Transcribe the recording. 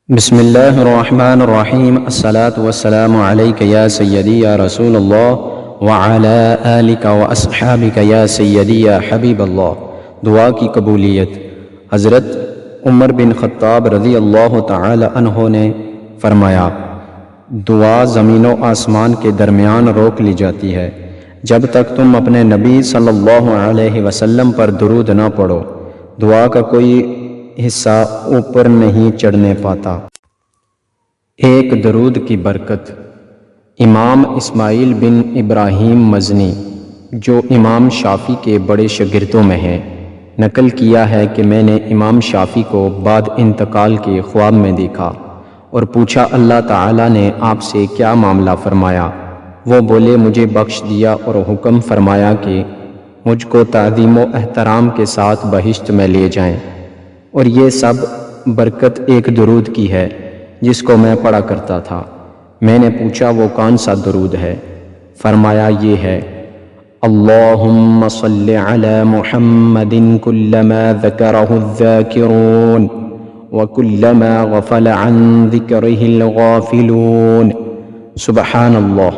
بسم اللہ الرحمن الرحیم الصلاۃ والسلام علیک یا سیدی یا رسول اللہ وعلی آلک واصحابک یا سیدی یا حبیب اللہ۔ دعا کی قبولیت۔ حضرت عمر بن خطاب رضی اللہ تعالی عنہ نے فرمایا، دعا زمین و آسمان کے درمیان روک لی جاتی ہے جب تک تم اپنے نبی صلی اللہ علیہ وسلم پر درود نہ پڑھو، دعا کا کوئی حصہ اوپر نہیں چڑھنے پاتا۔ ایک درود کی برکت۔ امام اسماعیل بن ابراہیم مزنی، جو امام شافعی کے بڑے شاگردوں میں ہیں، نقل کیا ہے کہ میں نے امام شافعی کو بعد انتقال کے خواب میں دیکھا اور پوچھا اللہ تعالیٰ نے آپ سے کیا معاملہ فرمایا؟ وہ بولے مجھے بخش دیا اور حکم فرمایا کہ مجھ کو تعظیم و احترام کے ساتھ بہشت میں لے جائیں، اور یہ سب برکت ایک درود کی ہے جس کو میں پڑھا کرتا تھا۔ میں نے پوچھا وہ کون سا درود ہے؟ فرمایا یہ ہے، اللہم صل علی محمد کلما ذکرہ الذاکرون وکلما غفل عن ذکرہ الغافلون۔ سبحان اللہ۔